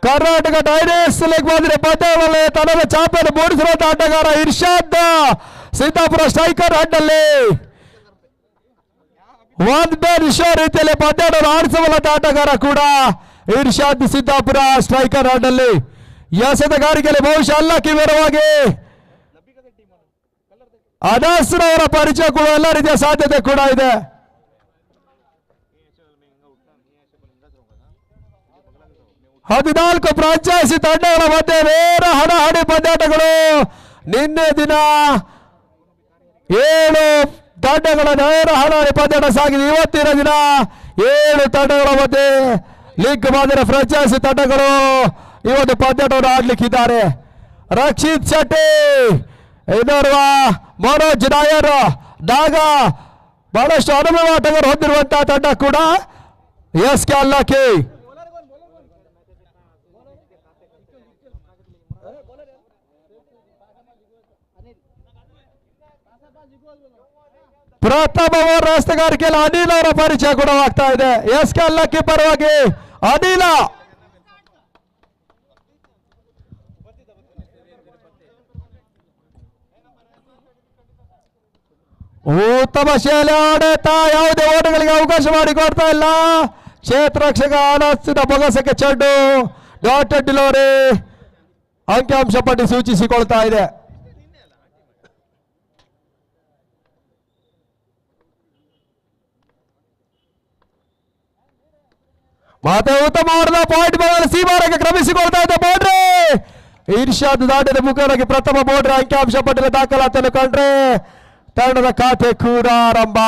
ಕರ್ನಾಟಕ ಡೈನೇಸ್ ಬಂದ್ರೆ ಪಂದ್ಯದಲ್ಲಿ ತನ್ನದ ಚಾಪೆಯನ್ನು ಮೂಡಿಸಿರುವಂತ ಆಟಗಾರ ಇರ್ಷಾದ್ ಸಿದ್ದಾಪುರ ಸ್ಟ್ರೈಕರ್ ಅಡ್ಡಲ್ಲಿ ಒಂದ್ ಬೇರೆ ಶೋ ರೀತಿಯಲ್ಲಿ ಪಂದ್ಯವನ್ನು ಆಡಿಸಬಲ್ಲಂತ ಆಟಗಾರ ಕೂಡ ಇರ್ಷಾದ್ ಸಿದ್ದಾಪುರ ಸ್ಟ್ರೈಕರ್ ಅಡ್ಡಲ್ಲಿ ಎಸೆತಗಾರಿಕೆಯಲ್ಲಿ ಬಹುಶಃ ಅಲ್ಲಕ್ಕಿ ವೇರವಾಗಿ ಅನಸ್ರವರ ಪರಿಚಯ ಕೂಡ ಎಲ್ಲ ರೀತಿಯ ಸಾಧ್ಯತೆ ಕೂಡ ಇದೆ. ಹದಿನಾಲ್ಕು ಫ್ರಾಂಚೈಸಿ ತಂಡಗಳ ಮಧ್ಯೆ ನೇರ ಹಣಾಹಣಿ ಪಂದ್ಯಾಟಗಳು. ನಿನ್ನೆ ದಿನ 7 ತಂಡಗಳ ನೇರ ಹಣಾಹಣಿ ಪಂದ್ಯಾಟ ಸಾಗಿದೆ. ಇವತ್ತಿನ ದಿನ 7 ತಂಡಗಳ ಮಧ್ಯೆ ಲೀಗ್ ಮಾದರಿ ಫ್ರಾಂಚೈಸಿ ತಂಡಗಳು ಇವತ್ತು ಪಂದ್ಯಾಟವನ್ನು ಆಡ್ಲಿಕ್ಕಿದ್ದಾರೆ. ರಕ್ಷಿತ್ ಶೆಟ್ಟಿ, ಇನ್ನೋರ್ವ ಮನೋಜ್ ನಾಯರ್, ನಾಗ, ಬಹಳಷ್ಟು ಅನುಭವ ಆಟಗಾರರು ಹೊಂದಿರುವಂತಹ ತಂಡ ಕೂಡ ಎಸ್ ಕೆ ಅಲ್ಲಕ್ಕಿ. ಪ್ರಥಮ ಓವರ್ ರಸ್ತೆಗಾರಿಕೆಯಲ್ಲಿ ಅನಿಲ್ ಅವರ ಪರಿಚಯ ಕೂಡ ಆಗ್ತಾ ಇದೆ. ಎಸ್ ಕೆ ಅಲ್ಲಕ್ಕಿ ಪರವಾಗಿ ಅನಿಲ. ಉತ್ತಮ ಶೈಲಿ ಆಡಳಿತ, ಯಾವುದೇ ಓಟಗಳಿಗೆ ಅವಕಾಶ ಮಾಡಿಕೊಡ್ತಾ ಇಲ್ಲ. ಕ್ಷೇತ್ರ ರಕ್ಷಕ ಅನಸ್ಸಿನ ಬೊಗಸಕ್ಕೆ ಚೆಂಡು ಡಾಟೆಡ್ ಡಿಲವರಿ ಅಂಕಿಅಂಶ ಪಟ್ಟಿ ಸೂಚಿಸಿಕೊಳ್ತಾ ಇದೆ. ಮತ್ತೆ ಉತ್ತಮವಾದ ಪಾಯಿಂಟ್ ಬಾಲ್ ಸೀಮಾರಿಗೆ ಕ್ರಮಿಸಿಕೊಳ್ತಾ ಇದೆ. ಬೌಂಡ್ರಿ ಇರ್ಷಾದ್ ದಾಟಿದ ಮುಖವಾಗಿ ಪ್ರಥಮ ಬೌಂಡ್ರಿ ಅಂಕಿಅಂಶ ಪಟ್ಟಿನ ದಾಖಲಾತಿಯನ್ನು ಕಂಡ್ರೆ ತಂಡದ ಖಾತೆ ಕೂಡ ಆರಂಭ.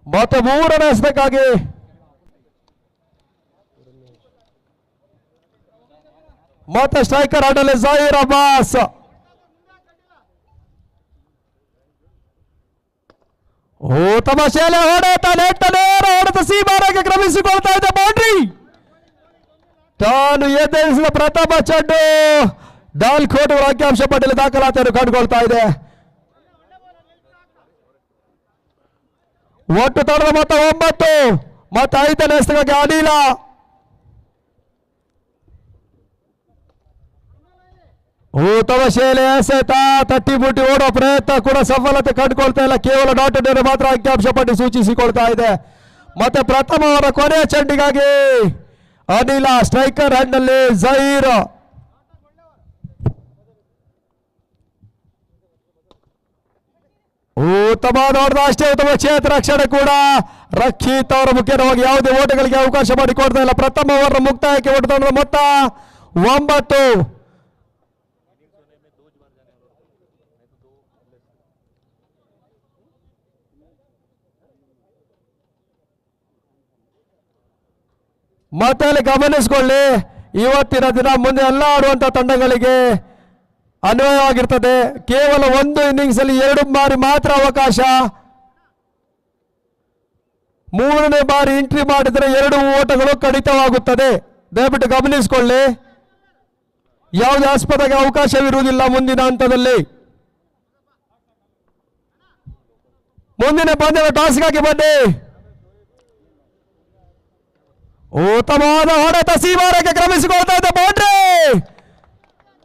ಮತ್ತೆ 3ನೇ ಎಸೆತಕ್ಕಾಗಿ ಮತ್ತೆ ಸ್ಟ್ರೈಕರ್ ಅಡ್ಡಲ್ಲಿ ಜಹೀರ್ ಅಬ್ಬಾಸ್. ತಮಾಷೆಯಲ್ಲಿ ಹೊಡೆತ ನೆಟ್ಟ ನೇರ ಹೊಡೆತ ಸೀಮಾರಿಗೆ ಕ್ರಮಿಸಿಕೊಳ್ತಾ ಇದೆ. ಬೌಂಡ್ರಿ ತಾನು ಎದುರಿಸಿದ ಪ್ರಥಮ ಚೆಂಡು 4 ಓಟಗಳ ಅಂಕಿಅಂಶ ಪಟ್ಟಿಯಲ್ಲಿ ದಾಖಲಾತಿಯನ್ನು ಕಂಡುಕೊಳ್ತಾ ಇದೆ. ಒಟ್ಟು ತಂಡದ ಮೊತ್ತ 9 ಮತ್ತು 5ನೇ ಎಸೆತಕ್ಕಾಗಿ ಅನಿಲ. ಉತ್ತಮ ಶೈಲಿ ಎಸೆತ, ತಟ್ಟಿ ಬುಟ್ಟಿ ಓಡುವ ಪ್ರಯತ್ನ ಕೂಡ ಸಫಲತೆ ಕಂಡುಕೊಳ್ತಾ ಇಲ್ಲ. ಕೇವಲ ಡಾಟೆಡ್ ಮಾತ್ರ ಅಂಕಿಅಂಶ ಪಟ್ಟಿ ಸೂಚಿಸಿಕೊಳ್ತಾ ಇದೆ. ಮತ್ತೆ ಪ್ರಥಮ ಅವರ ಕೊನೆಯ ಚೆಂಡಿಗಾಗಿ ಅನಿಲ, ಸ್ಟ್ರೈಕರ್ ಹ್ಯಾಂಡ್ನಲ್ಲಿ ಜಹೀರ್. ಉತ್ತಮ ನೋಡಿದ ಅಷ್ಟೇ ಉತ್ತಮ ಕ್ಷೇತ್ರ ರಕ್ಷಣೆ ಕೂಡ. ರಕ್ಷಿತ್ ಅವರ ಮುಖ್ಯವಾಗಿ ಯಾವುದೇ ಓಟಗಳಿಗೆ ಅವಕಾಶ ಮಾಡಿಕೊಡ್ತಾ ಇಲ್ಲ. ಪ್ರಥಮ ಓವರ್ ಮುಕ್ತಾಯಕ್ಕೆ ಒಟ್ಟು ತಂಡದ ಮೊತ್ತ 9. ಮತ್ತೆ ಅಲ್ಲಿ ಗಮನಿಸಿಕೊಳ್ಳಿ, ಇವತ್ತಿನ ದಿನ ಮುಂದೆ ಎಲ್ಲ ಆಡುವಂತಹ ತಂಡಗಳಿಗೆ ಅನ್ವಯವಾಗಿರ್ತದೆ. ಕೇವಲ 1 ಇನ್ನಿಂಗ್ಸ್ ಅಲ್ಲಿ 2 ಬಾರಿ ಮಾತ್ರ ಅವಕಾಶ. 3ನೇ ಬಾರಿ ಎಂಟ್ರಿ ಮಾಡಿದರೆ 2 ಓಟಗಳು ಕಡಿತವಾಗುತ್ತದೆ. ದಯವಿಟ್ಟು ಗಮನಿಸಿಕೊಳ್ಳಿ, ಯಾವುದೇ ಆಸ್ಪದಕ್ಕೆ ಅವಕಾಶವಿರುವುದಿಲ್ಲ ಮುಂದಿನ ಹಂತದಲ್ಲಿ. ಮುಂದಿನ ಪಂದ್ಯದ ಟಾಸ್ಗಾಗಿ ಬನ್ನಿ. ಉತ್ತಮವಾದ ಹೊಡೆತ ಸೀಮಾರಿಗೆ ಕ್ರಮಿಸಿಕೊಳ್ತಾ ಇದೆ. ಬೌಂಡ್ರಿ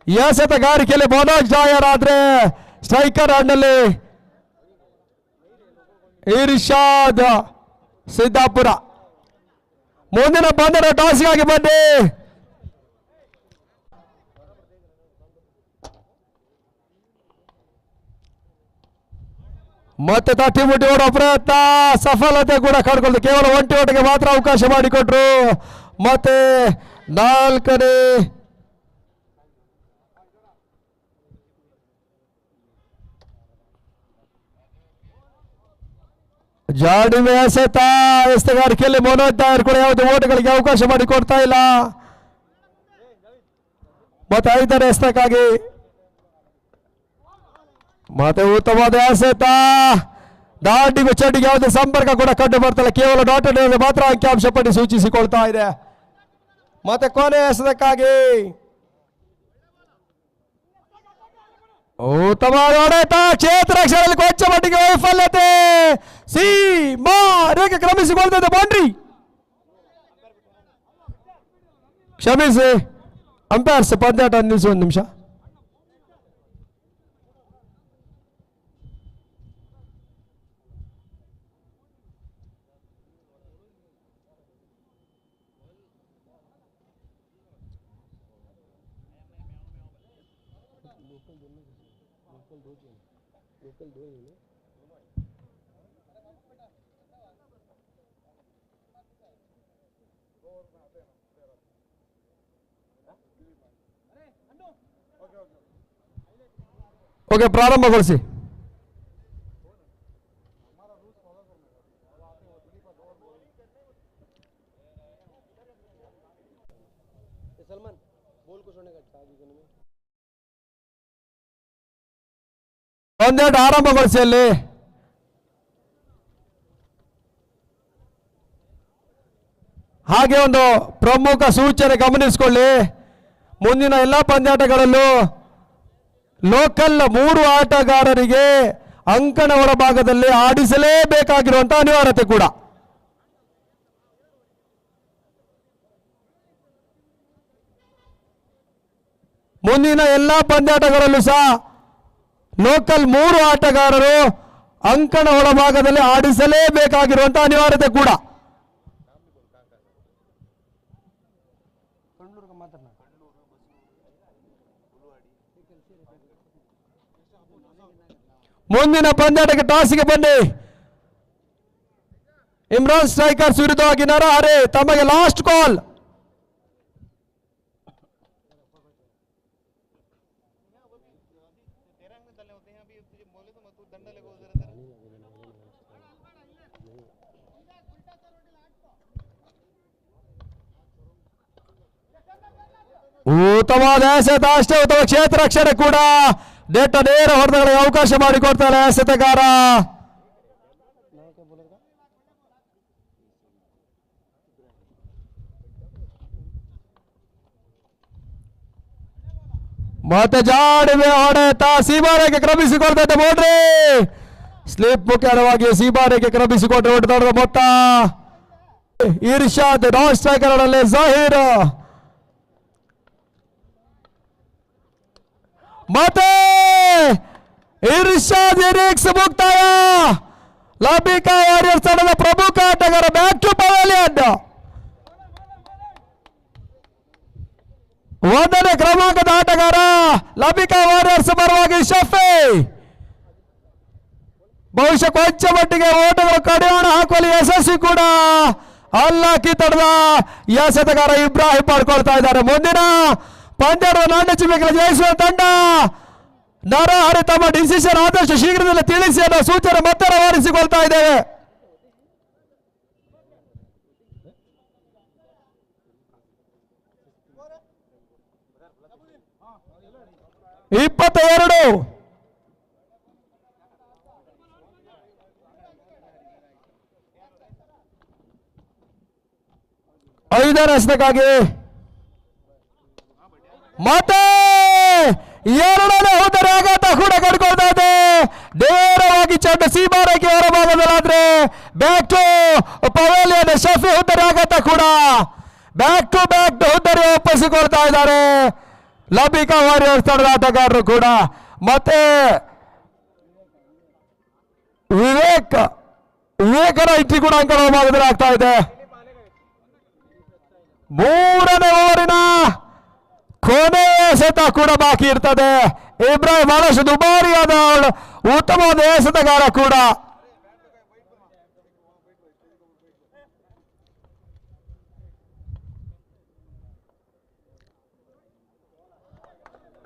ಎಸೆತಗಾರಿಕೆಯಲ್ಲಿ ಮನೋಜ್ ನಾಯರ್, ಆದ್ರೆ ಸ್ಟ್ರೈಕರ್ ಹ್ಯಾಂಡ್ನಲ್ಲಿ ಇರ್ಷಾದ್ ಸಿದ್ದಾಪುರ. ಮುಂದಿನ ಪಂದ್ಯದ ಟಾಸ್ಗಾಗಿ ಬನ್ನಿ. ಮತ್ತೆ ತಟ್ಟಿ ಮುಟ್ಟಿ ಓಡೋ ಪ್ರಯತ್ನ ಸಫಲತೆ ಕೂಡ ಕಂಡುಕೊಳ್ಳಿ. ಕೇವಲ 1 ಓಟಿಗೆ ಮಾತ್ರ ಅವಕಾಶ ಮಾಡಿಕೊಟ್ರು. ಮತ್ತೆ 4ನೇ ಜಾಡಿಮೆ ಎಸೆತ, ಎಸೆತಗಾರಿಕೆಯಲ್ಲಿ ಮನೋಜ್ ನಾಯರ್ ಕೂಡ ಯಾವುದೇ ಓಟಗಳಿಗೆ ಅವಕಾಶ ಮಾಡಿಕೊಡ್ತಾ ಇಲ್ಲ. ಮತ್ತೆ 5ನೇ ಎಸೆತಕ್ಕಾಗಿ ಮತ್ತೆ ಉತ್ತಮವಾದ ಎಸೆತ, ದಾಟಿಗೂ ಚಡ್ಡಿಗೆ ಯಾವುದೇ ಸಂಪರ್ಕ ಕೂಡ ಕಂಡು ಬರ್ತಲ್ಲ, ಕೇವಲ ಡಾಟೆಡ್ ಮಾತ್ರ ಅಂಕಿಅಂಶ ಪಟ್ಟಿ ಸೂಚಿಸಿಕೊಳ್ತಾ ಇದೆ. ಮತ್ತೆ ಕೊನೆ ಎಸೆತಕ್ಕಾಗಿ ಉತ್ತಮವಾದ ಹೊಡೆತ, ಕ್ಷೇತ್ರ ರಕ್ಷಣೆಯಲ್ಲಿ ಕೊಂಚ ಮಟ್ಟಿಗೆ ವೈಫಲ್ಯತೆ, ಸೀಮಾ ರೇಖೆ ಕ್ರಮಿಸಿಕೊಳ್ತದೆ. ಬೌಂಡ್ರಿ ಕ್ಷಮಿಸಿ ಅಂಪೈರ್ಸ್, ಪಂದ್ಯಾಟ ನಿಲ್ಲಿಸಿ ಒಂದು ನಿಮಿಷ. ಓಕೆ, ಪ್ರಾರಂಭಗೊಳಿಸಿ. ಒಂದೆರಡು ಆರಂಭಗೊಳಿಸಿ. ಅಲ್ಲಿ ಹಾಗೆ ಒಂದು ಪ್ರಮುಖ ಸೂಚನೆ ಗಮನಿಸಿಕೊಳ್ಳಿ, ಮುಂದಿನ ಎಲ್ಲ ಪಂದ್ಯಾಟಗಳಲ್ಲೂ ಲೋಕಲ್ 3 ಆಟಗಾರರಿಗೆ ಅಂಕಣ ಒಳಭಾಗದಲ್ಲಿ ಆಡಿಸಲೇಬೇಕಾಗಿರುವಂತಹ ಅನಿವಾರ್ಯತೆ ಕೂಡ. ಮುಂದಿನ ಎಲ್ಲ ಪಂದ್ಯಾಟಗಳಲ್ಲೂ ಸಹ ಲೋಕಲ್ 3 ಆಟಗಾರರು ಅಂಕಣ ಒಳಭಾಗದಲ್ಲಿ ಆಡಿಸಲೇಬೇಕಾಗಿರುವಂತಹ ಅನಿವಾರ್ಯತೆ ಕೂಡ. ಮುಂದಿನ ಪಂದ್ಯಾಟಕ್ಕೆ ಟಾಸ್ಗೆ ಬನ್ನಿ. ಇಮ್ರಾನ್ ಸ್ಟ್ರೈಕರ್ಸ್ ವಿರುದ್ಧವಾಗಿ ನರಹರಿ, ತಮಗೆ ಲಾಸ್ಟ್ ಕಾಲ್. ಉತ್ತಮವಾದ ಎಸೆತ, ಅಷ್ಟೇ ಉತ್ತಮ ಕ್ಷೇತ್ರ ರಕ್ಷಣೆ ಕೂಡ. ನೇರ ಹೊಡೆತಗಳಿಗೆ ಅವಕಾಶ ಮಾಡಿಕೊಡ್ತಾರೆ ಎಸೆತಗಾರ. ಮತ್ತೆ ಜಾಡಿವೆ ಹೊಡೆತ, ಸೀಮಾರೇಖೆ ಕ್ರಮಿಸಿಕೊಳ್ತೈತೆ. ಬೌಂಡ್ರಿ ಸ್ಲಿಪ್ ಮುಖ್ಯವಾಗಿ ಸೀಮಾರೇಖೆ ಕ್ರಮಿಸಿಕೊಂಡ್ರೆ ಹೊಡೆದಾಡದ ಮೊತ್ತ. ಇರ್ಷಾದ್ ನಾನ್ ಸ್ಟ್ರೈಕರ್ ಅಲ್ಲಿ ಜಹೀರ್, ಮತ್ತೆ ಇರ್ಷಾದ್ ಇನ್ನಿಂಗ್ಸ್ ಮುಕ್ತಾಯ. ಲಬಿಕಾ ವಾರಿಯರ್ಸ್ ತಂಡದ ಪ್ರಮುಖ ಆಟಗಾರ ಬ್ಯಾಕ್ ಟು ಪವೆಲಿಯನ್. 1ನೇ ಕ್ರಮಾಂಕದ ಆಟಗಾರ ಲಬಿಕಾ ವಾರಿಯರ್ಸ್ ಪರವಾಗಿ ಶಫಿ. ಬಹುಶಃ ಕೊಂಚ ಮಟ್ಟಿಗೆ ಓಟಗಳು ಕಡಿವಾಣ ಹಾಕುವಲ್ಲಿ ಯಶಸ್ವಿ ಕೂಡ ಅಲ್ಲ. ಕಿತ್ತಡದ ಎಸೆತಗಾರ ಇಬ್ರಾಹಿಂ ಪಡ್ಕೊಳ್ತಾ ಇದ್ದಾರೆ. ಮುಂದಿನ ಪಂದ್ಯದ ನಾಣ್ಯ ಜಯಿಸುವ ತಂಡ ನರಹರಿ ತಮ್ಮ ಡಿಸಿಷನ್ ಆದಷ್ಟು ಶೀಘ್ರದಲ್ಲೇ ತಿಳಿಸಿ ಅನ್ನೋ ಸೂಚನೆ ಮತ್ತೆ ರವಾನಿಸಿಕೊಳ್ತಾ ಇದ್ದೇವೆ. ಇಪ್ಪತ್ತೆರಡು 5ನೇ ಎಸೆತಕ್ಕಾಗಿ ಮತ್ತೆ 2ನೇ ಹೋದರೆ ಆಘಾತ ಕೂಡ ಕಡ್ಕೊಳ್ತಾ ಇದೆ. ನೇರವಾಗಿ ಚೆಂಡು ಸೀಮಾರೇಖೆ ಹೊರಭಾಗದಲ್ಲಾದ್ರೆ ಬ್ಯಾಕ್ ಟು ಪವೆಲಿಯನ್. ಶಫಿ ಹುದ್ದರಿ ಆಘಾತ ಕೂಡ ಬ್ಯಾಕ್ ಟು ಹುದ್ದರಿ ಒಪ್ಪಿಸಿಕೊಳ್ತಾ ಇದ್ದಾರೆ ಲಬಿಕಾ ವಾರಿಯರ್ಸ್ ತಂಡದ ಆಟಗಾರರು ಕೂಡ. ಮತ್ತೆ ವಿವೇಕನ ಇಟ್ಟಿ ಕೂಡ ಅಂಕಣ ಭಾಗದಲ್ಲಿ ಆಗ್ತಾ ಇದೆ. 3ನೇ ಓವರಿನ ಕೊನೆಯ ಎಸೆತ ಕೂಡ ಬಾಕಿ ಇರ್ತದೆ. ಇಬ್ರಾಹಿಂ ಬಹಳಷ್ಟು ದುಬಾರಿಯಾದ ಉತ್ತಮವಾದ ಎಸೆತಗಾರ ಕೂಡ.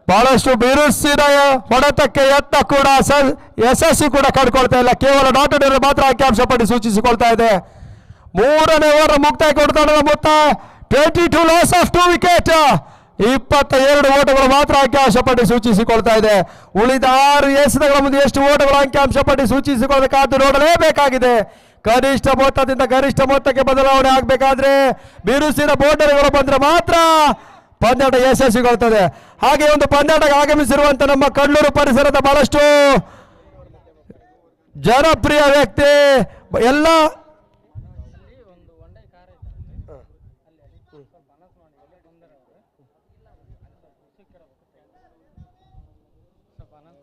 ಬಹಳಷ್ಟು ಬಿರುಸಿನ ಹೊಡೆತಕ್ಕೆ ಎತ್ತ ಕೂಡ ಯಶಸ್ವಿ ಕೂಡ ಕಂಡುಕೊಳ್ತಾ ಇಲ್ಲ. ಕೇವಲ ಡಾಟೆಡ್ ಮಾತ್ರ ಅಂಕಿಅಂಶ ಪಟ್ಟಿ ಸೂಚಿಸಿಕೊಳ್ತಾ ಇದೆ. 3ನೇ ಓವರ್ ಮುಕ್ತಾಯ ಕೊಡ್ತಾ ಮೊತ್ತ 22 ಲಾಸ್ ಆಫ್ 2 ವಿಕೆಟ್. 22 ಓಟಗಳು ಮಾತ್ರ ಅಂಕಿಅಂಶ ಪಟ್ಟಿ ಸೂಚಿಸಿಕೊಳ್ತಾ ಇದೆ. ಉಳಿದ 6 ಎಸೆತಗಳ ಮುಂದೆ ಎಷ್ಟು ಓಟಗಳು ಅಂಕಿಅಂಶ ಪಟ್ಟಿ ಸೂಚಿಸಿಕೊಳ್ಳಬೇಕಾದ್ದು ನೋಡಲೇಬೇಕಾಗಿದೆ. ಕನಿಷ್ಠ ಮೊತ್ತದಿಂದ ಗರಿಷ್ಠ ಮೊತ್ತಕ್ಕೆ ಬದಲಾವಣೆ ಆಗಬೇಕಾದ್ರೆ ಬಿರುಸಿನ ಬೌಂಡರಿಗಳು ಬಂದ್ರೆ ಮಾತ್ರ ಪಂದ್ಯಾಟ ಯಶಸ್ವಿಗೊಳ್ಳುತ್ತದೆ. ಹಾಗೆ ಒಂದು ಪಂದ್ಯಾಟಕ್ಕೆ ಆಗಮಿಸಿರುವಂತ ನಮ್ಮ ಕಣ್ಣೂರು ಪರಿಸರದ ಬಹಳಷ್ಟು ಜನಪ್ರಿಯ ವ್ಯಕ್ತಿ ಎಲ್ಲ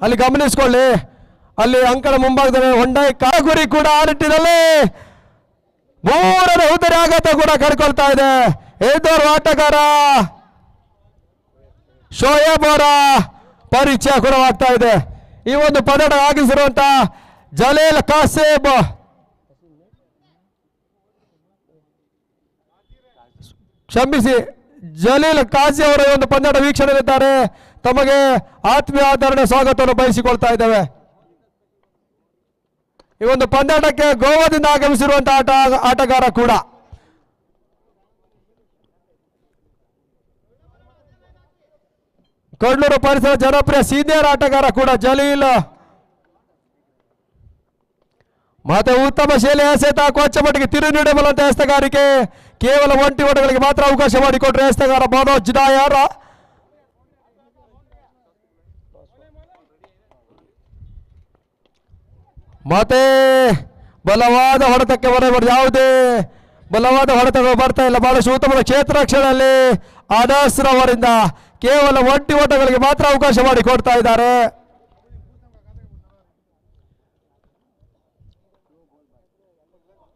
ಅಲ್ಲಿ ಗಮನಿಸಿಕೊಳ್ಳಿ. ಅಲ್ಲಿ ಅಂಕಣ ಮುಂಭಾಗದಲ್ಲಿ ಹೊಂಡಾಯಿ ಕಾಗುರಿ ಕೂಡ ಆ ನಿಟ್ಟಿನಲ್ಲಿ 3ನೇ ಉತ್ತರಿ ಆಘಾತ ಕೂಡ ಕಳ್ಕೊಳ್ತಾ ಇದೆ. ಎದ್ದೋರ್ ಆಟಗಾರ ಶೋಯಬ್ ಅವರ ಪರಿಚಯ ಕೂಡ ಆಗ್ತಾ ಇದೆ. ಈ ಒಂದು ಪದಕ ಆಗಿಸಿರುವಂತ ಜಲೀಲ್ ಕಾಸೇಬ್ ಕ್ಷಮಿಸಿ ಜಲೀಲ್ ಕಾಸಿ ಅವರ ಒಂದು ಪಂದ್ಯಾಟ ವೀಕ್ಷಣೆಯಲ್ಲಿದ್ದಾರೆ. ತಮಗೆ ಆತ್ಮೀಯ ಆಧರಣೆ ಸ್ವಾಗತವನ್ನು ಬಯಸಿಕೊಳ್ತಾ ಇದ್ದೇವೆ. ಈ ಒಂದು ಪಂದ್ಯಾಟಕ್ಕೆ ಗೋವಾದಿಂದ ಆಗಮಿಸಿರುವಂತಹ ಆಟಗಾರ ಕೂಡ ಕಣ್ಣೂರು ಪರಿಸರ ಜನಪ್ರಿಯ ಸೀನಿಯರ್ ಆಟಗಾರ ಕೂಡ ಜಲೀಲ್. ಮತ್ತೆ ಉತ್ತಮ ಶೈಲಿ ಎಸೆತ ಕೊಂಚ ಮಟ್ಟಿಗೆ ತಿರು ನೀಡಬಲ್ಲಂತ ಎಸೆತಗಾರಿಕೆ ಕೇವಲ ಒಂಟಿ ಓಟಗಳಿಗೆ ಮಾತ್ರ ಅವಕಾಶ ಮಾಡಿಕೊಟ್ರೆ ಎಸೆತಗಾರ ಮನೋಜ್ ನಾಯರ್. ಮತ್ತೆ ಬಲವಾದ ಹೊಡೆತಕ್ಕೆ ಬರಬಾರ್ದು, ಯಾವುದೇ ಬಲವಾದ ಹೊಡೆತಗಳು ಬರ್ತಾ ಇಲ್ಲ. ಬಹಳಷ್ಟು ಉತ್ತಮದ ಕ್ಷೇತ್ರ ರಕ್ಷಣೆಯಲ್ಲಿ ಅನಸ್ ರವರಿಂದ ಕೇವಲ ಒಂಟಿ ಓಟಗಳಿಗೆ ಮಾತ್ರ ಅವಕಾಶ ಮಾಡಿಕೊಡ್ತಾ ಇದ್ದಾರೆ.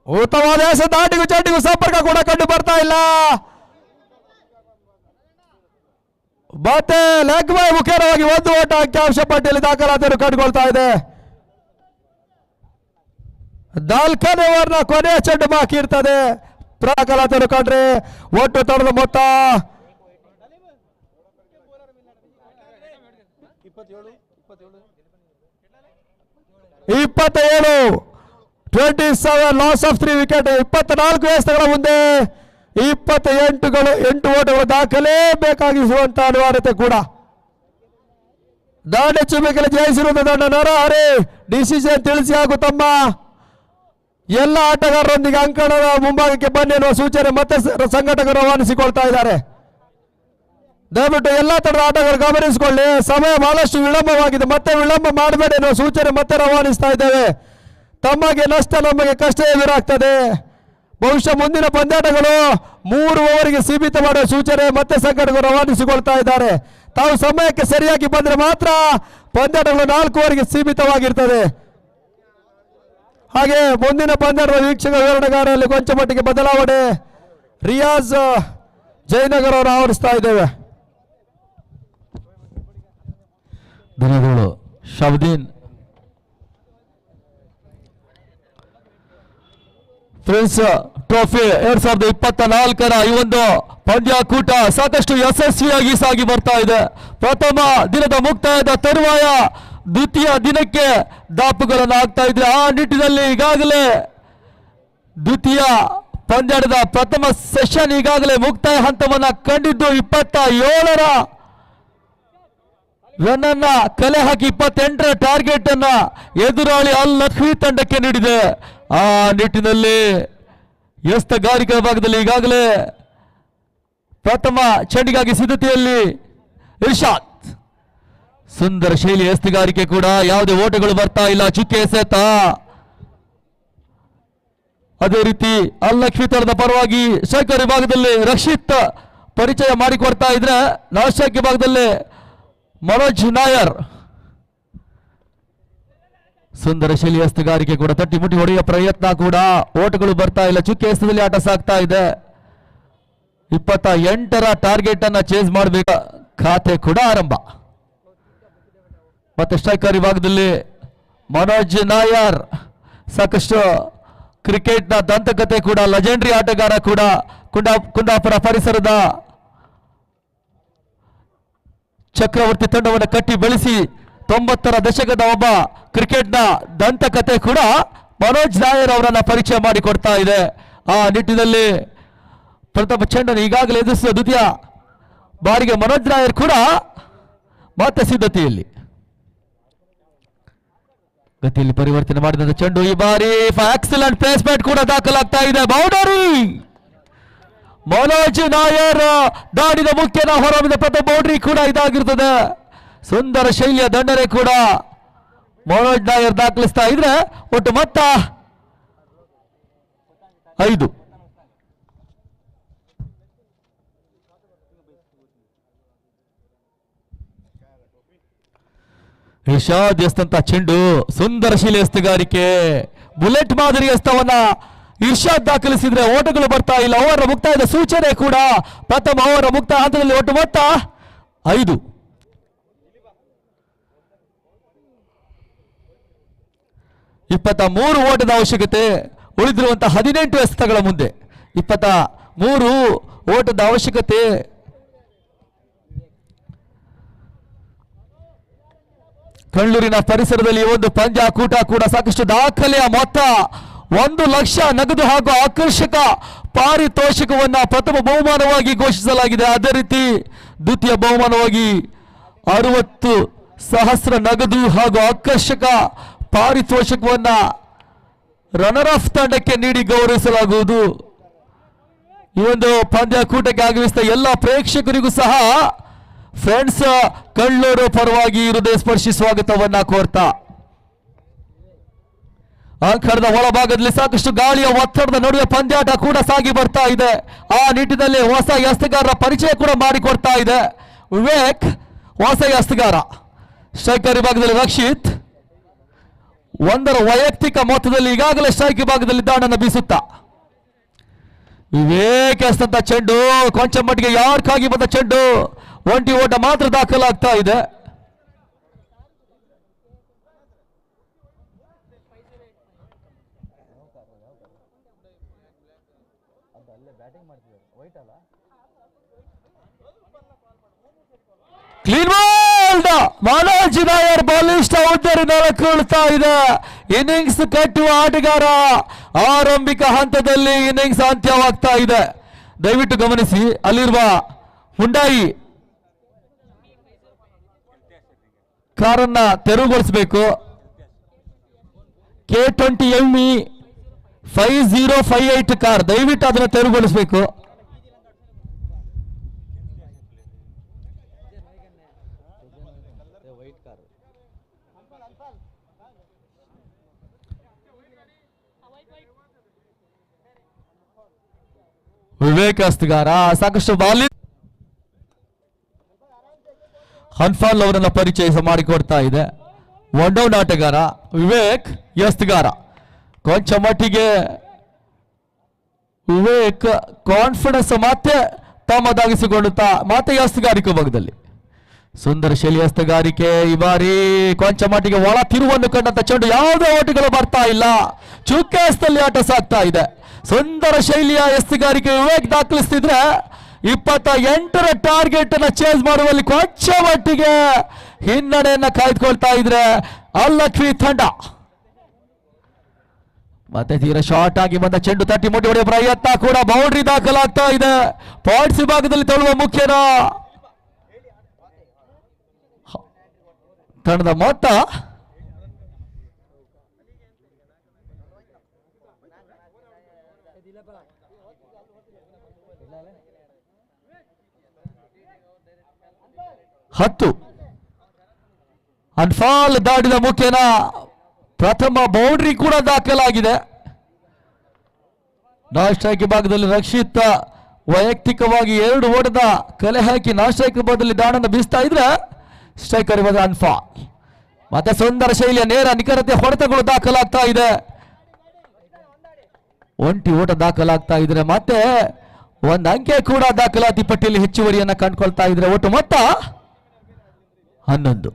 ಉತ್ತಮವಾದ ಎಸೆತ ದಾಟಿಗೂ ಚಟಿಗೂ ಸಂಪರ್ಕ ಕೂಡ ಕಂಡು ಬರ್ತಾ ಇಲ್ಲ. ಮತ್ತೆ ಲೆಗ್ ಬೈ ಮುಖೇನವಾಗಿ 1 ಓಟ ಅಂಕಿಅಂಶ ಪಟ್ಟಿಯಲ್ಲಿ ದಾಖಲಾತಿಯನ್ನು ಕಂಡುಕೊಳ್ತಾ ಇದೆ. 4ನೇ ಓವರ್ನ ಕೊನೆಯ ಚೆಂಡು ಬಾಕಿ ಇರ್ತದೆ. ದಾಖಲಾತಿಯನ್ನು ಕಂಡ್ರೆ ಒಟ್ಟು ತೊಡೆದ ಮೊತ್ತ 27. 27 ಲಾಸ್ ಆಫ್ 3 ವಿಕೆಟ್. 24 ಎಸೆತಗಳ ಮುಂದೆ 8 ಓಟಗಳು ದಾಖಲೆ ಬೇಕಾಗಿಸುವಂತ ಅನಿವಾರ್ಯತೆ ಕೂಡ. ದಾಂಡೆ ಚುಮ್ಮಿಕೆಲೆ ಜಯಿಸಿರುವುದು ದಂಡ ನರಹರಿ ಡಿಸಿಷನ್ ತಿಳಿಸಿ ಹಾಗೂ ತಮ್ಮ ಎಲ್ಲ ಆಟಗಾರರೊಂದಿಗೆ ಅಂಕಣದ ಮುಂಭಾಗಕ್ಕೆ ಬನ್ನಿ ಎನ್ನುವ ಸೂಚನೆ ಮತ್ತೆ ಸಂಘಟಕರು ರವಾನಿಸಿಕೊಳ್ತಾ ಇದ್ದಾರೆ. ದಯವಿಟ್ಟು ಎಲ್ಲ ತರದ ಆಟಗಾರರು ಗಮನಿಸಿಕೊಳ್ಳಿ. ಸಮಯ ಬಹಳಷ್ಟು ವಿಳಂಬವಾಗಿದೆ, ಮತ್ತೆ ವಿಳಂಬ ಮಾಡಬೇಡಿ ಎನ್ನುವ ಸೂಚನೆ ಮತ್ತೆ ರವಾನಿಸ್ತಾ ಇದ್ದೇವೆ. ತಮಗೆ ನಷ್ಟ ನಮಗೆ ಕಷ್ಟ ಎದುರಾಗ್ತದೆ. ಬಹುಶಃ ಮುಂದಿನ ಪಂದ್ಯಾಟಗಳು 3 ಓವರಿಗೆ ಸೀಮಿತ ಮಾಡುವ ಸೂಚನೆ ಮತ್ತೆ ಸಂಘಟಕರು ರವಾನಿಸಿಕೊಳ್ತಾ ಇದ್ದಾರೆ. ತಾವು ಸಮಯಕ್ಕೆ ಸರಿಯಾಗಿ ಬಂದರೆ ಮಾತ್ರ ಪಂದ್ಯಾಟಗಳು 4 ಓವರಿಗೆ ಸೀಮಿತವಾಗಿರ್ತದೆ. ಹಾಗೆ ಮುಂದಿನ ಪಂದ್ಯದ ವೀಕ್ಷಕ ವಿವರಣೆಗಾರರಲ್ಲಿ ಕೊಂಚ ಮಟ್ಟಿಗೆ ಬದಲಾವಣೆ ರಿಯಾಜ್ ಜಯನಗರ್ ಅವರು ಆವರಿಸ್ತಾ ಇದ್ದೇವೆ. ಧನ್ಯವಾದಗಳು ಶಬ್ದೀನ್. ಫ್ರೆಂಡ್ಸ್ ಟ್ರೋಫಿ 2024ರ ಈ ಒಂದು ಪಂದ್ಯಾಕೂಟ ಸಾಕಷ್ಟು ಯಶಸ್ವಿಯಾಗಿ ಸಾಗಿ ಬರ್ತಾ ಇದೆ. ಪ್ರಥಮ ದಿನದ ಮುಕ್ತಾಯದ ತರುವಾಯ ದ್ವಿತೀಯ ದಿನಕ್ಕೆ ದಾಪುಗಳನ್ನು ಆಗ್ತಾ ಇದ್ರೆ ಆ ನಿಟ್ಟಿನಲ್ಲಿ ಈಗಾಗಲೇ ದ್ವಿತೀಯ ಪಂದ್ಯದ ಪ್ರಥಮ ಸೆಷನ್ ಈಗಾಗಲೇ ಮುಕ್ತಾಯ ಹಂತವನ್ನ ಕಂಡಿದ್ದು 27ರ ರನ್ ಅನ್ನ ಕಲೆ ಹಾಕಿ 28ರ ಟಾರ್ಗೆಟ್ ಅನ್ನ ಎದುರಾಳಿ ಅಲ್ ಲಖ್ವಿ ತಂಡಕ್ಕೆ ನೀಡಿದೆ. ಆ ನಿಟ್ಟಿನಲ್ಲಿ ಎಸ್ತಗಾರಿಕಾ ಭಾಗದಲ್ಲಿ ಈಗಾಗಲೇ ಪ್ರಥಮ ಚೆಂಡಿಗಾಗಿ ಸಿದ್ಧತೆಯಲ್ಲಿ ಇರ್ಷಾದ್. ಸುಂದರ ಶೈಲಿ ಎಸ್ತಗಾರಿಕೆ ಕೂಡ, ಯಾವುದೇ ಓಟಗಳು ಬರ್ತಾ ಇಲ್ಲ. ಚುಕ್ಕೆ ಎಸೆತ. ಅದೇ ರೀತಿ ಅಲ್ ಲಖ್ವಿ ತಂಡದ ಪರವಾಗಿ ಸ್ಟ್ರೈಕರ್ ವಿಭಾಗದಲ್ಲಿ ರಕ್ಷಿತ್ ಪರಿಚಯ ಮಾಡಿಕೊಡ್ತಾ ಇದ್ರೆ, ನಾನ್ ಸ್ಟ್ರೈಕ್ ವಿಭಾಗದಲ್ಲಿ ಮನೋಜ್ ನಾಯರ್. ಸುಂದರ ಶೈಲಿ ಎಸ್ತಗಾರಿಕೆ ಕೂಡ, ತಟ್ಟಿ ಮುಟ್ಟಿ ಹೊಡೆಯುವ ಪ್ರಯತ್ನ ಕೂಡ, ಓಟಗಳು ಬರ್ತಾ ಇಲ್ಲ. ಚುಕ್ಕೆ ಎಸೆತದಲ್ಲಿ ಆಟ ಸಾಗ್ತಾ ಇದೆ. 28ರ ಟಾರ್ಗೆಟ್ ಅನ್ನ ಚೇಸ್ ಮಾಡಬೇಕು. ಖಾತೆ ಕೂಡ ಆರಂಭ. ಮತ್ತೆ ಸ್ಟ್ರೈಕರ್ ವಿಭಾಗದಲ್ಲಿ ಮನೋಜ್ ನಾಯರ್. ಸಾಕಷ್ಟು ಕ್ರಿಕೆಟ್ನ ದಂತಕತೆ ಕೂಡ, ಲೆಜೆಂಡರಿ ಆಟಗಾರ ಕೂಡ, ಕುಂದಾಪುರ ಪರಿಸರದ ಚಕ್ರವರ್ತಿ ತಂಡವನ್ನು ಕಟ್ಟಿ ಬೆಳೆಸಿ 90ರ ದಶಕದ ಒಬ್ಬ ಕ್ರಿಕೆಟ್ನ ದಂತಕತೆ ಕೂಡ ಮನೋಜ್ ನಾಯರ್ ಅವರನ್ನ ಪರಿಚಯ ಮಾಡಿಕೊಡ್ತಾ ಇದೆ. ಆ ನಿಟ್ಟಿನಲ್ಲಿ ಪ್ರಥಮ ಚೆಂಡನ್ನು ಈಗಾಗಲೇ ಎದುರಿಸಿದ ದ್ವಿತೀಯ ಬಾರಿಗೆ ಮನೋಜ್ ನಾಯರ್ ಕೂಡ ಮತ್ತೆ ಸಿದ್ಧತೆಯಲ್ಲಿ. ಗತಿಯಲ್ಲಿ ಪರಿವರ್ತನೆ ಮಾಡಿದ ಚೆಂಡು ಈ ಬಾರಿ ಎಕ್ಸಲೆಂಟ್ ಪ್ಲೇಸ್ಮೆಂಟ್ ಕೂಡ ದಾಖಲಾಗ್ತಾ ಇದೆ. ಬೌಂಡರಿ ಮನೋಜ್ ನಾಯರ್ ದಾಡಿದ ಮುಖ್ಯನ ಹೊರಬಿದ ಪ್ರಥಮ ಬೌಂಡ್ರಿ ಕೂಡ ಇದಾಗಿರ್ತದೆ. ಸುಂದರ ಶೈಲಿಯ ದಂಡನೆ ಕೂಡ ಮನೋಜ್ ನಾಯರ್ ದಾಖಲಿಸ್ತಾ ಇದ್ರೆ ಒಟ್ಟು ಮೊತ್ತ 5. ಇರ್ಷಾದ್ ಎಸ್ತಂತ ಚೆಂಡು, ಸುಂದರ ಶೈಲಿ ಎಸ್ತುಗಾರಿಕೆ, ಬುಲೆಟ್ ಮಾದರಿ ಎಸ್ತವನ್ನ ಇರ್ಷಾದ್ ದಾಖಲಿಸಿದ್ರೆ ಓಟಗಳು ಬರ್ತಾ ಇಲ್ಲ. ಓವರ್ ಮುಕ್ತಾಯದ ಸೂಚನೆ ಕೂಡ ಪ್ರಥಮ ಓವರ್ ಮುಕ್ತಾಯ ಹಂತದಲ್ಲಿ ಒಟ್ಟು ಮೊತ್ತ 5. 23 ಓಟದ ಅವಶ್ಯಕತೆ ಉಳಿದಿರುವಂತಹ 18 ಎಸೆತಗಳ ಮುಂದೆ 23 ಓಟದ ಅವಶ್ಯಕತೆ. ಕಣ್ಣೂರಿನ ಪರಿಸರದಲ್ಲಿ ಒಂದು ಪಂದ್ಯಾಕೂಟ ಕೂಡ ಸಾಕಷ್ಟು ದಾಖಲೆಯ ಮೊತ್ತ 1 ಲಕ್ಷ ನಗದು ಹಾಗೂ ಆಕರ್ಷಕ ಪಾರಿತೋಷಿಕವನ್ನ ಪ್ರಥಮ ಬಹುಮಾನವಾಗಿ ಘೋಷಿಸಲಾಗಿದೆ. ಅದೇ ರೀತಿ ದ್ವಿತೀಯ ಬಹುಮಾನವಾಗಿ 60,000 ನಗದು ಹಾಗೂ ಆಕರ್ಷಕ ಪಾರಿತೋಷಕವನ್ನ ರನ್ನರ್ ಆಫ್ ತಂಡಕ್ಕೆ ನೀಡಿ ಗೌರವಿಸಲಾಗುವುದು. ಈ ಒಂದು ಪಂದ್ಯಾಕೂಟಕ್ಕೆ ಆಗಮಿಸಿದ ಎಲ್ಲ ಪ್ರೇಕ್ಷಕರಿಗೂ ಸಹ ಫ್ರೆಂಡ್ಸ್ ಕಳ್ಳೂರು ಪರವಾಗಿ ಹೃದಯ ಸ್ಪರ್ಶಿ ಸ್ವಾಗತವನ್ನ ಕೋರ್ತಾ ಅಂಕಣದ ಒಳಭಾಗದಲ್ಲಿ ಸಾಕಷ್ಟು ಗಾಳಿಯ ಒತ್ತಡದ ನಡುವೆ ಪಂದ್ಯಾಟ ಕೂಡ ಸಾಗಿ ಬರ್ತಾ ಇದೆ. ಆ ನಿಟ್ಟಿನಲ್ಲಿ ಹೊಸ ಎಸ್ತಗಾರರ ಪರಿಚಯ ಕೂಡ ಮಾಡಿಕೊಡ್ತಾ ಇದೆ. ವಿವೇಕ್ ಹೊಸ ಎಸ್ತಗಾರ. ಸ್ಟ್ರೈಕರ್ ವಿಭಾಗದಲ್ಲಿ ರಕ್ಷಿತ್ ಒಂದರ ವೈಯಕ್ತಿಕ ಮೊತ್ತದಲ್ಲಿ ಈಗಾಗಲೇ ಸ್ಟ್ರೈಕ್ ವಿಭಾಗದಲ್ಲಿ ದಾಳನ್ನು ಬೀಸುತ್ತಾ ವಿವೇಕ್ ಎಸ್ತಂತ ಚೆಂಡು ಕೊಂಚ ಮಟ್ಟಿಗೆ ಯಾರ್ಕಾಗಿ ಬಂದ ಚೆಂಡು, ಒಂಟಿ ಓಟ ಮಾತ್ರ ದಾಖಲಾಗ್ತಾ ಇದೆ. ಕ್ಲೀನ್ ಬಾಲ್ಡ್ ಮನೋಜ್ ನಾಯರ್ ಬಲಿಷ್ಠ ಉದ್ದರಿ ನೆಲಕ್ಕುಳ್ತಾ ಇದೆ. ಇನ್ನಿಂಗ್ಸ್ ಕಟ್ಟುವ ಆಟಗಾರ. ಆರಂಭಿಕ ಹಂತದಲ್ಲಿ ಇನ್ನಿಂಗ್ಸ್ ಅಂತ್ಯವಾಗ್ತಾ ಇದೆ. ದಯವಿಟ್ಟು ಗಮನಿಸಿ, ಅಲ್ಲಿರುವ ಹುಂಡಾಯಿ ಕಾರನ್ನ ತೆರವುಗೊಳಿಸಬೇಕು. K20ME 5058 ಕಾರ್ ದಯವಿಟ್ಟು ಅದನ್ನು ತೆರವುಗೊಳಿಸಬೇಕು. ವಿವೇಕ್ ಅಸ್ತಗಾರ ಸಾಕಷ್ಟು ಬಾಲಿ ಹನ್ಫಾಲ್ ಅವರನ್ನ ಪರಿಚಯ ಮಾಡಿಕೊಡ್ತಾ ಇದೆ. ಒನ್ ಡೌನ್ ಆಟಗಾರ ವಿವೇಕ್ ಎಸ್ತಗಾರ. ಕೊಂಚ ಮಟ್ಟಿಗೆ ವಿವೇಕ್ ಕಾನ್ಫಿಡೆನ್ಸ್ ಮತ್ತೆ ತಮ್ಮದಾಗಿಸಿಕೊಳ್ಳುತ್ತಾ ಮತ್ತೆ ಎಸ್ತಗಾರಿಕೆ ಭಾಗದಲ್ಲಿ ಸುಂದರ ಶೈಲಿ ಎಸ್ತಗಾರಿಕೆ. ಈ ಬಾರಿ ಕೊಂಚ ಮಟ್ಟಿಗೆ ಒಳ ತಿರುವನ್ನು ಕಂಡಂತ ಚೆಂಡು ಯಾವುದೇ ಓಟಗಳು ಬರ್ತಾ ಇಲ್ಲ. ಚುಕ್ಕೆ ಎಸ್ತಲ್ಲಿ ಆಟ ಸಾಗ್ತಾ ಇದೆ. ಸುಂದರ ಶೈಲಿಯ ಎಸ್ತುಗಾರಿಕೆ ವಿವೇಕ್ ದಾಖಲಿಸ್ತಿದ್ರೆ 28ರ ಟಾರ್ಗೆಟ್ ಅನ್ನ ಚೇಸ್ ಮಾಡುವಲ್ಲಿ ಕೊಂಚ ಮಟ್ಟಿಗೆ ಹಿನ್ನಡೆಯನ್ನ ಕಾಯ್ದುಕೊಳ್ತಾ ಇದ್ರೆ ಅಲ್ಲಕ್ವಿ ತಂಡ. ಮತ್ತೆ ತೀರಾ ಶಾರ್ಟ್ ಆಗಿ ಬಂದ ಚೆಂಡು ತಟ್ಟಿ ಮುಟ್ಟಿ ಹೊಡೆಯುವ ಪ್ರಯತ್ನ ಕೂಡ ಬೌಂಡ್ರಿ ದಾಖಲಾಗ್ತಾ ಇದೆ. ಪಾಯಿಂಟ್ಸ್ ವಿಭಾಗದಲ್ಲಿ ತಳ್ಳುವ ಮುಖ್ಯನ ತಂಡದ ಮೊತ್ತ 10. ಅನ್ಫಾಲ್ ದಾಟಿದ ಮುಖ್ಯನ ಪ್ರಥಮ ಬೌಂಡ್ರಿ ಕೂಡ ದಾಖಲಾಗಿದೆ. ನಾನ್ ಸ್ಟ್ರೈಕ್ ಭಾಗದಲ್ಲಿ ರಕ್ಷಿತ್ ವೈಯಕ್ತಿಕವಾಗಿ 2 ಓಟದ ಕಲೆ ಹಾಕಿ ನಾನ್ ಸ್ಟ್ರೈಕ್ ಭಾಗದಲ್ಲಿ ದಾಳನ್ನು ಬೀಸ್ತಾ ಇದ್ರೆ ಸ್ಟ್ರೈಕರ್ ಇವಾಗ ಅನ್ಫಾಲ್. ಮತ್ತೆ ಸುಂದರ ಶೈಲಿಯ ನೇರ ನಿಖರತೆ ಹೊಡೆತಗಳು ದಾಖಲಾಗ್ತಾ ಇದೆ. ಒಂಟಿ ಓಟ ದಾಖಲಾಗ್ತಾ ಇದ್ರೆ ಮತ್ತೆ ಒಂದು ಅಂಕೆ ಕೂಡ ದಾಖಲಾತಿ ಪಟ್ಟಿಯಲ್ಲಿ ಹೆಚ್ಚುವರಿಯನ್ನ ಕಂಡುಕೊಳ್ತಾ ಇದ್ರೆ ಒಟ್ಟು ಮೊತ್ತ 11.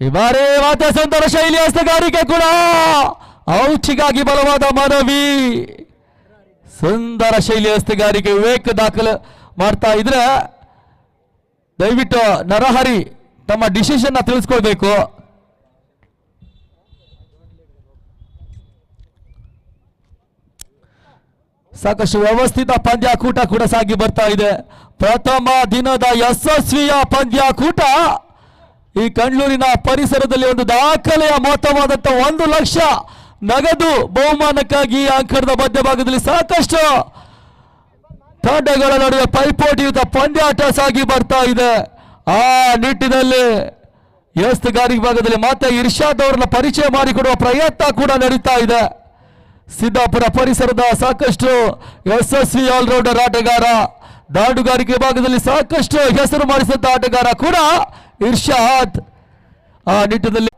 ಈ ಬಾರಿ ಮತ್ತೆ ಸುಂದರ ಶೈಲಿ ಎಸ್ತುಗಾರಿಕೆ ಕೂಡ ಔಚಿಗಾಗಿ ಬಲವಾದ ಮನವಿ. ಸುಂದರ ಶೈಲಿ ಎಸ್ತುಗಾರಿಕೆ ವಿವೇಕ್ ದಾಖಲು ಮಾಡ್ತಾ ಇದ್ರೆ ದಯವಿಟ್ಟು ನರಹರಿ ತಮ್ಮ ಡಿಸಿಷನ್ ತಿಳಿಸ್ಕೊಳ್ಬೇಕು. ಸಾಕಷ್ಟು ವ್ಯವಸ್ಥಿತ ಪಂದ್ಯಾಕೂಟ ಕೂಡ ಸಾಗಿ ಬರ್ತಾ ಇದೆ. ಪ್ರಥಮ ದಿನದ ಯಶಸ್ವಿಯ ಪಂದ್ಯಾಕೂಟ ಈ ಕಂಡ್ಲೂರಿನ ಪರಿಸರದಲ್ಲಿ ಒಂದು ದಾಖಲೆಯ ಮೊತ್ತವಾದಂತ 1 ಲಕ್ಷ ನಗದು ಬಹುಮಾನಕ್ಕಾಗಿ ಅಂಕಣದ ಮಧ್ಯಭಾಗದಲ್ಲಿ ಸಾಕಷ್ಟು ತಂಡಗಳ ನಡುವೆ ಪೈಪೋಟಿಯುತ ಪಂದ್ಯಾಟ ಸಾಗಿ ಬರ್ತಾ ಇದೆ. ಆ ನಿಟ್ಟಿನಲ್ಲಿ ಎಸ್ತಗಾರಿ ಭಾಗದಲ್ಲಿ ಮತ್ತೆ ಇರ್ಷಾದ್ ಅವರನ್ನ ಪರಿಚಯ ಮಾಡಿಕೊಡುವ ಪ್ರಯತ್ನ ಕೂಡ ನಡೀತಾ ಇದೆ. ಸಿದ್ದಾಪುರ ಪರಿಸರದ ಸಾಕಷ್ಟು ಯಶಸ್ವಿ ಆಲ್ರೌಂಡರ್ ಆಟಗಾರ, ದಾಂಡುಗಾರಿಕೆ ಭಾಗದಲ್ಲಿ ಸಾಕಷ್ಟು ಹೆಸರು ಮಾಡಿಸಿದ ಆಟಗಾರ ಕೂಡ ಇರ್ಷಾದ್. ಆ ನಿಟ್ಟಿನಲ್ಲಿ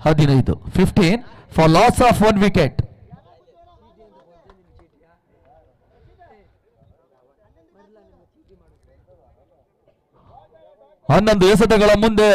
15 ಫಾರ್ ಲಾಸ್ ಆಫ್ 1 ವಿಕೆಟ್. ಹನ್ನೊಂದು ಎಸೆತಗಳ ಮುಂದೆ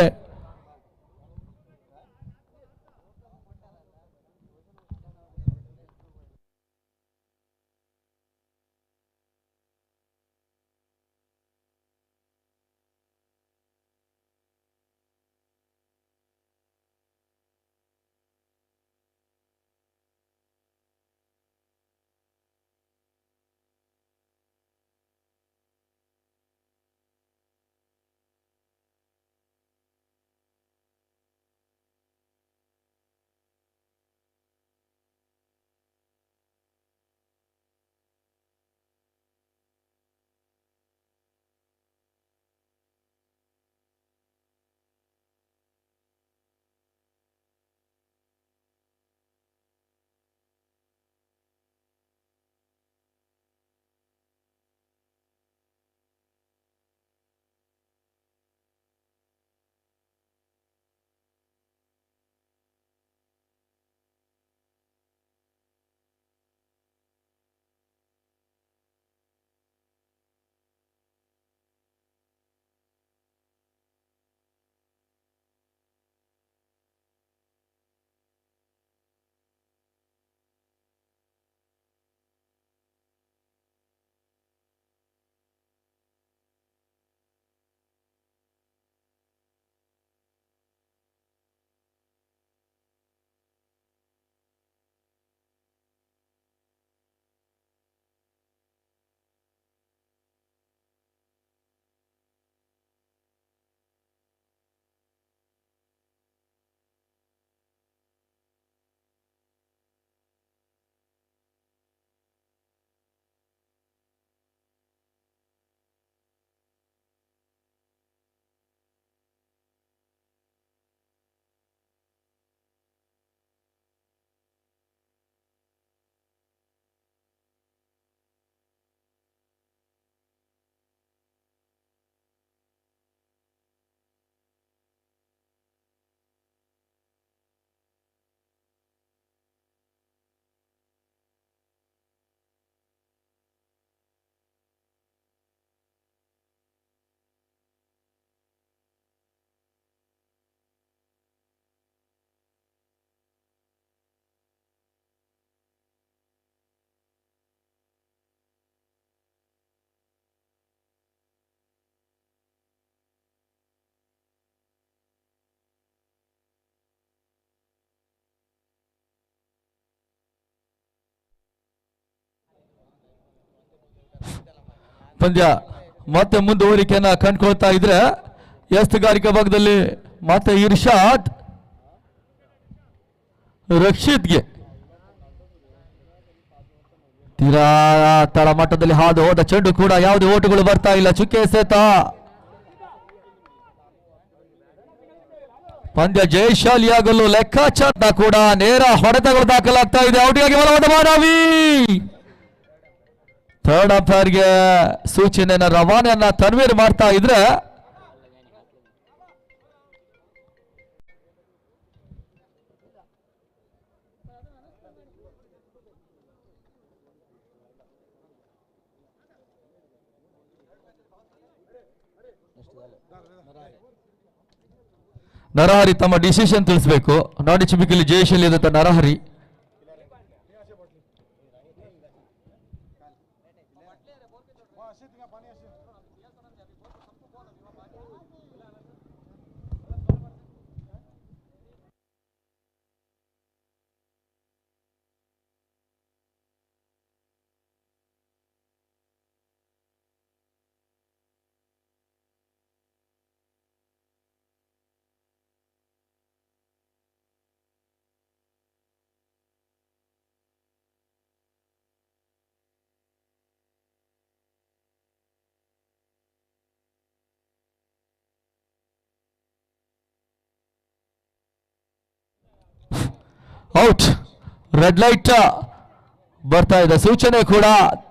ಪಂದ್ಯ ಮತ್ತೆ ಮುಂದುವರಿಕೆಯನ್ನ ಕಂಡುಕೊಳ್ತಾ ಇದ್ರೆ ಎಸ್ತಗಾರಿಕಾ ಭಾಗದಲ್ಲಿ ಮತ್ತೆ ಇರ್ಷಾದ್ ರಕ್ಷಿತ್ಗೆ ತೀರಾ ತಳಮಟ್ಟದಲ್ಲಿ ಹಾದು ಹೋದ ಚೆಂಡು ಕೂಡ ಯಾವುದೇ ಓಟುಗಳು ಬರ್ತಾ ಇಲ್ಲ. ಚುಕ್ಕೆ ಎಸೆತ ಪಂದ್ಯ ಜಯಶಾಲಿಯಾಗಲು ಲೆಕ್ಕಾಚಾರ ಕೂಡ ನೇರ ಹೊಡೆತಗಳು ದಾಖಲಾಗ್ತಾ ಇದೆ. ಔಟಿಗಾಗಿ ಬಲವಾದ ಮಾನವಿ ಥರ್ಡ್ ಅಂಪೈರ್ಗೆ ಸೂಚನೆಯನ್ನ ರವಾನೆಯನ್ನ ತನ್ವೀರ್ ಮಾಡ್ತಾ ಇದ್ರೆ ನರಹರಿ ತಮ್ಮ ಡಿಸಿಷನ್ ತಿಳಿಸಬೇಕು. ನಾಡಿ ಚಿಬಿಕಲ್ಲಿ ಜಯಶಾಲಿಯಾದಂತ ನರಹರಿ ಔಟ್. ರೆಡ್ ಲೈಟ್ ಬರ್ತಾ ಇದೆ, ಸೂಚನೆ ಕೂಡ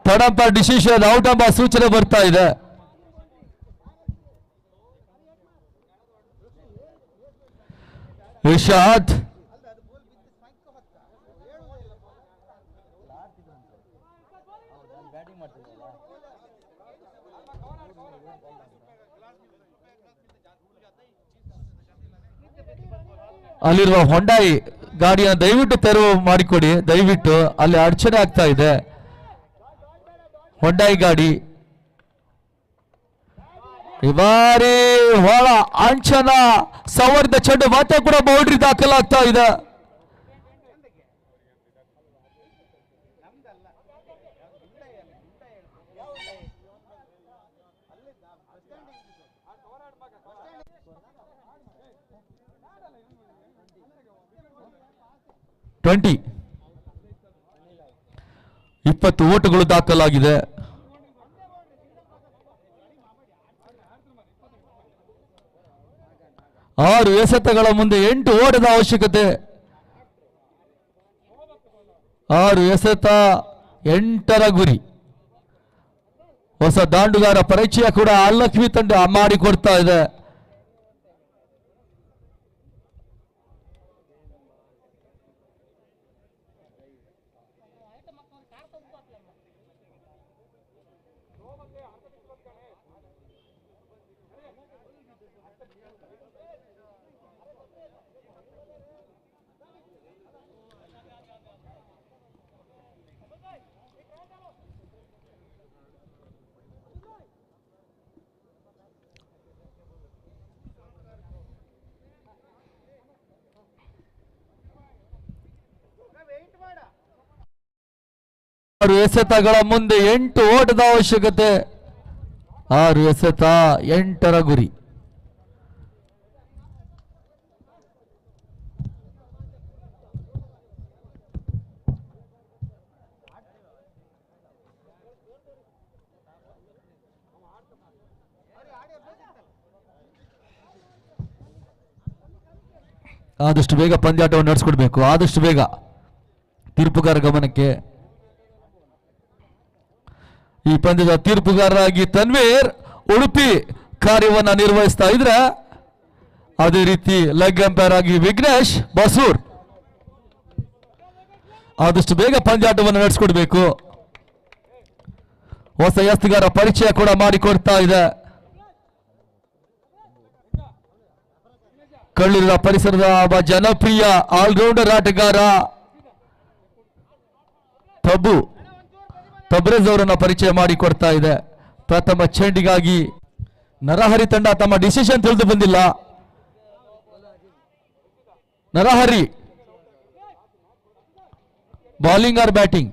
ತಡಂಪ ಡಿಸಿಷನ್ ಔಟ್ ಎಂಬ ಸೂಚನೆ ಬರ್ತಾ ಇದೆ. ಇರ್ಷಾದ್ ಅಲ್ಲಿರುವ ಹೊಂಡಾಯಿ ಗಾಡಿಯನ್ನು ದಯವಿಟ್ಟು ತೆರವು ಮಾಡಿಕೊಡಿ, ದಯವಿಟ್ಟು ಅಲ್ಲಿ ಅಡಚಣೆ ಆಗ್ತಾ ಇದೆ. ಹೊಂಡಾಯಿ ಗಾಡಿ ಈ ಬಾರಿ ಒಳ ಅಂಚನ ಸವರಿದ ಚೆಂಡು ಮತ್ತೆ ಕೂಡ ಬೌಂಡ್ರಿ ದಾಖಲಾಗ್ತಾ ಇದೆ. ಟ್ವೆಂಟಿ 20 ಓಟುಗಳು ದಾಖಲಾಗಿದೆ. ಆರು ಎಸೆತಗಳ ಮುಂದೆ 8 ಓಟದ ಅವಶ್ಯಕತೆ. 6 ಎಸೆತ 8ರ ಗುರಿ. ಹೊಸ ದಾಂಡುಗಾರ ಪರಿಚಯ ಕೂಡ ಅಲ್ಲಕ್ಷ್ಮಿ ತಂಡ ಮಾಡಿಕೊಡ್ತಾ ಇದೆ. ಆರು ಎಸೆತಗಳ ಮುಂದೆ 8 ಓಟದ ಅವಶ್ಯಕತೆ. 6 ಎಸೆತ 8ರ ಗುರಿ. ಆದಷ್ಟು ಬೇಗ ಪಂದ್ಯಾಟವನ್ನು ನಡೆಸ್ಕೊಡ್ಬೇಕು, ಆದಷ್ಟು ಬೇಗ. ತೀರ್ಪುಗಾರ ಗಮನಕ್ಕೆ, ಈ ಪಂದ್ಯದ ತೀರ್ಪುಗಾರರಾಗಿ ತನ್ವೀರ್ ಉಡುಪಿ ಕಾರ್ಯವನ್ನ ನಿರ್ವಹಿಸ್ತಾ ಇದ್ರೆ, ಅದೇ ರೀತಿ ಲೆಗ್ ಅಂಪೈರ್ ಆಗಿ ವಿಘ್ನೇಶ್ ಬಸೂರ್. ಆದಷ್ಟು ಬೇಗ ಪಂದ್ಯಾಟವನ್ನು ನಡೆಸಿಕೊಡ್ಬೇಕು. ಹೊಸ ಎಸ್ತುಗಾರ ಪರಿಚಯ ಕೂಡ ಮಾಡಿಕೊಡ್ತಾ ಇದೆ. ಕಳ್ಳೂರಿನ ಪರಿಸರದ ಒಬ್ಬ ಜನಪ್ರಿಯ ಆಲ್ರೌಂಡರ್ ಆಟಗಾರ ತಬ್ರೇಜ್ ಅವರನ್ನ ಪರಿಚಯ ಮಾಡಿಕೊಡ್ತಾ ಇದೆ. ಪ್ರಥಮ ಚೆಂಡಿಗಾಗಿ ನರಹರಿ ತಂಡ ತಮ್ಮ ಡಿಸಿಷನ್ ತಿಳಿದು ಬಂದಿಲ್ಲ. Narahari bowling or batting?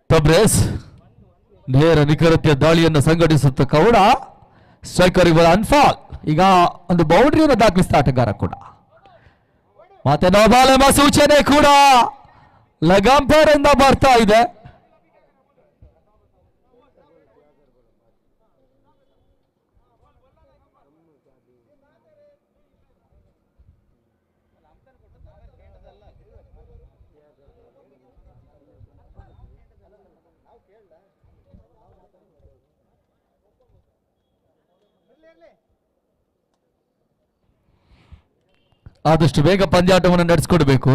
Tabrez ನೇರ ನಿಖರತೆಯ ದಾಳಿಯನ್ನು ಸಂಘಟಿಸುತ್ತ ಕೌಡ. ಸ್ಟ್ರೈಕರ್ ಇವರ ಅನ್ಫಾಲ್. ಈಗ ಒಂದು ಬೌಂಡ್ರಿಯನ್ನು ದಾಖಲಿಸಿದ ಆಟಗಾರ ಕೂಡ. ಮತ್ತೆ ನೋಬಾಲ್ ಎಂಬ ಸೂಚನೆ ಕೂಡ ಲೆಗ್ ಅಂಪೈರ್ ಇಂದ ಬರ್ತಾ ಇದೆ. ಆದಷ್ಟು ಬೇಗ ಪಂದ್ಯಾಟವನ್ನು ನಡೆಸಿಕೊಡ್ಬೇಕು.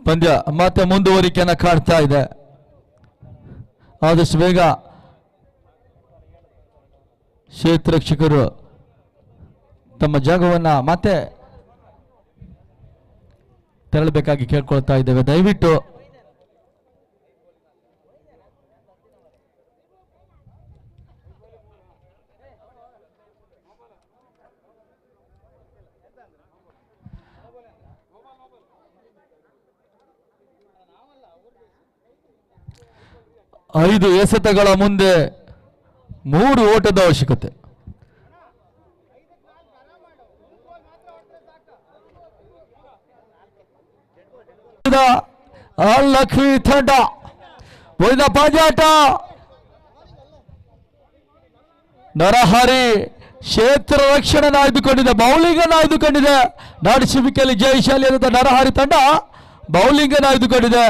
ಪಂದ್ಯ ಮತ್ತೆ ಮುಂದುವರಿಕೆಯನ್ನ ಕಾಡ್ತಾ ಇದೆ. ಆದಷ್ಟು ಬೇಗ ಕ್ಷೇತ್ರ ರಕ್ಷಕರು ತಮ್ಮ ಜಾಗವನ್ನ ಮತ್ತೆ ತೆರಳಬೇಕಾಗಿ ಕೇಳ್ಕೊಳ್ತಾ ಇದ್ದೇವೆ. ದಯವಿಟ್ಟು ಐದು ಎಸೆತಗಳ ಮುಂದೆ 3 ಓಟದ ಅವಶ್ಯಕತೆ. ಲಕ್ಷ್ಮಿ ತಂಡ ಪಾಜಾಟ ನರಹರಿ ಕ್ಷೇತ್ರ ರಕ್ಷಣೆ ಆಯ್ದುಕೊಂಡಿದೆ, ಬೌಲಿಂಗ್ ಅನ್ನು ಆಯ್ದುಕೊಂಡಿದೆ. ನಾಡಿಸುವಿಕೆಯಲ್ಲಿ ಜಯಶಾಲಿ ನರಹರಿ ತಂಡ ಬೌಲಿಂಗ್ ಅನ್ನು ಆಯ್ದುಕೊಂಡಿದೆ.